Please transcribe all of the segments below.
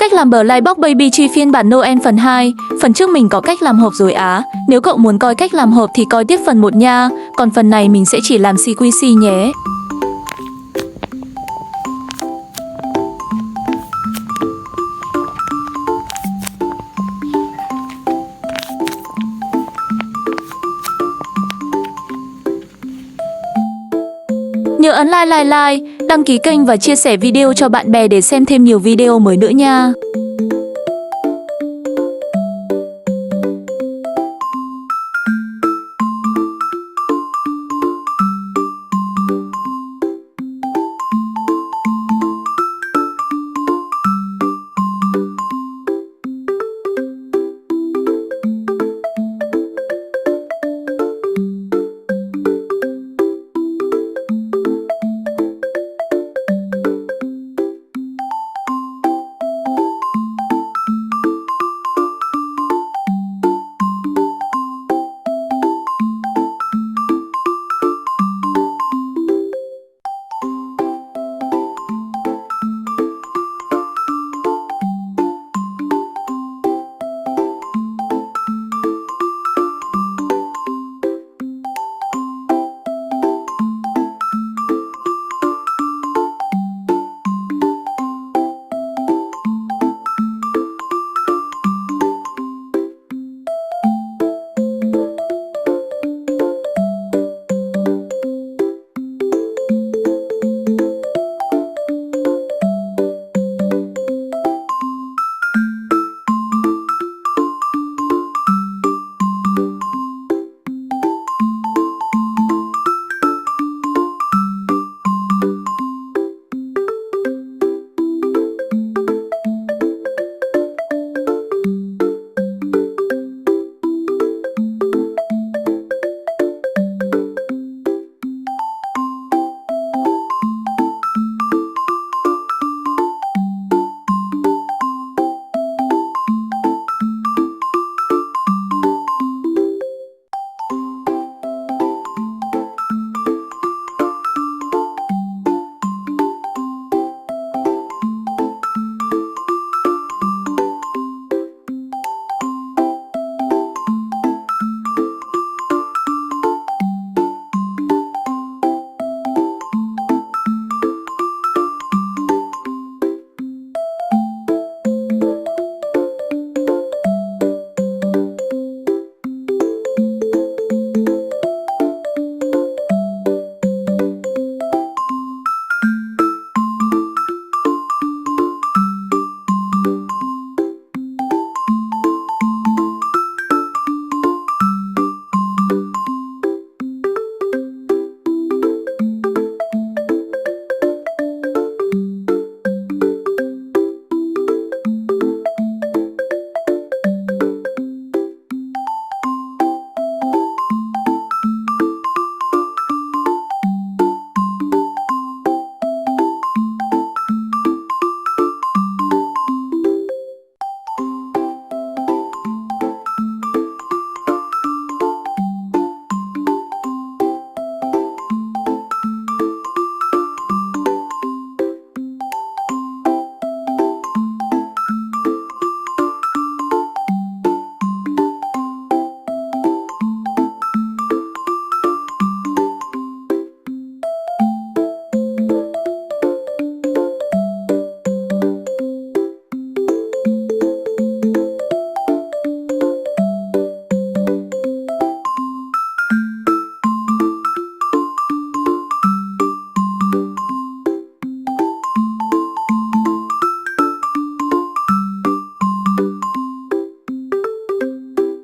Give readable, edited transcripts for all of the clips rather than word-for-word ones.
Cách làm bờ Light Box Baby Tree phiên bản Noel phần 2. Phần trước mình có cách làm hộp rồi á. Nếu cậu muốn coi cách làm hộp thì coi tiếp phần 1 nha. Còn phần này mình sẽ chỉ làm CQC nhé. Nhớ ấn like, đăng ký kênh và chia sẻ video cho bạn bè để xem thêm nhiều video mới nữa nha.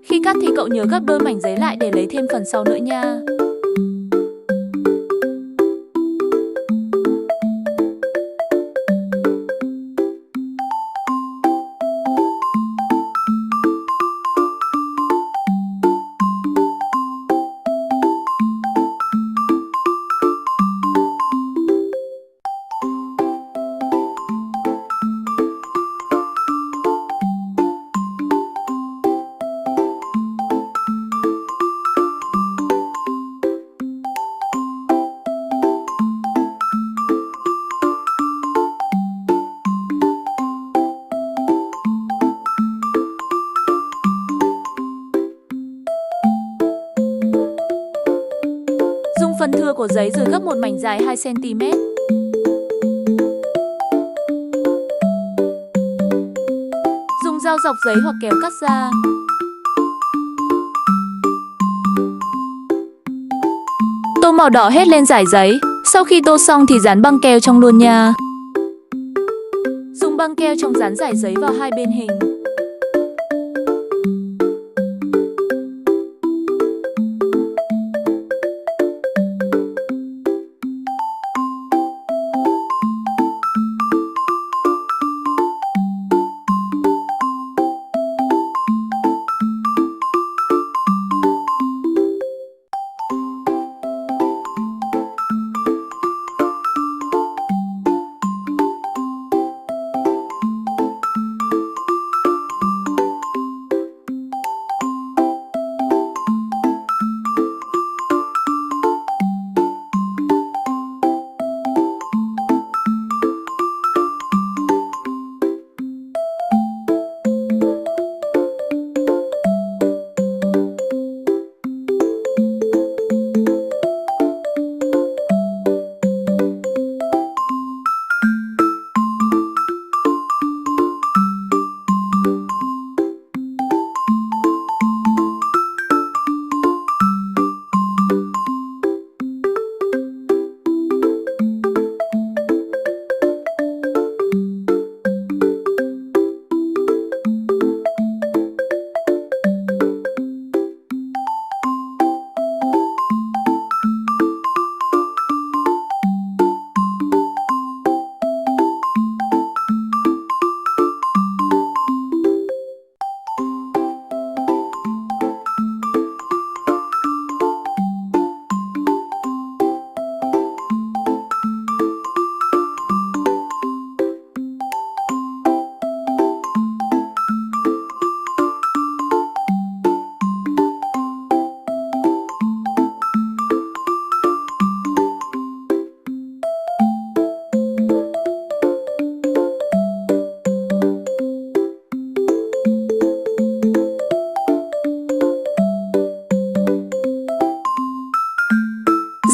Khi cắt thì cậu nhớ gấp đôi mảnh giấy lại để lấy thêm phần sau nữa nha. Phần thừa của giấy rồi gấp một mảnh dài 2 cm. Dùng dao dọc giấy hoặc kéo cắt ra. Tô màu đỏ hết lên dải giấy. Sau khi tô xong thì dán băng keo trong luôn nha. Dùng băng keo chống dán dải giấy vào hai bên hình.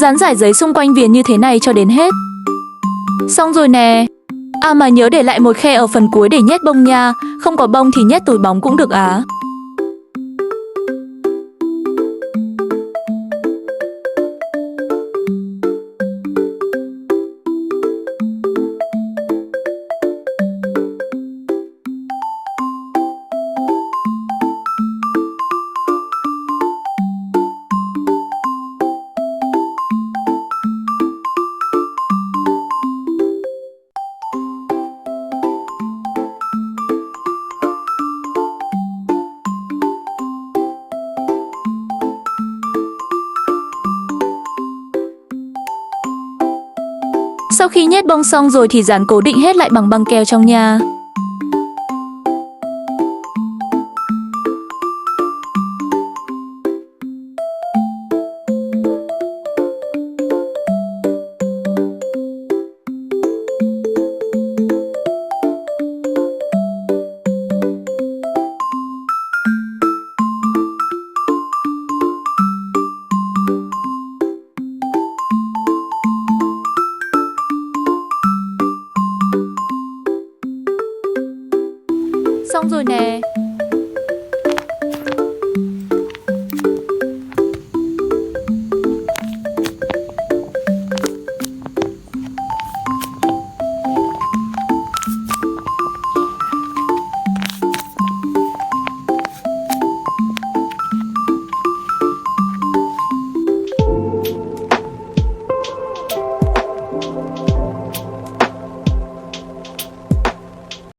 Dán dải giấy xung quanh viền như thế này cho đến hết. Xong rồi nè. À mà nhớ để lại một khe ở phần cuối để nhét bông nha. Không có bông thì nhét túi bóng cũng được á. Sau khi nhét bông xong rồi thì dán cố định hết lại bằng băng keo trong nha. Xong rồi nè.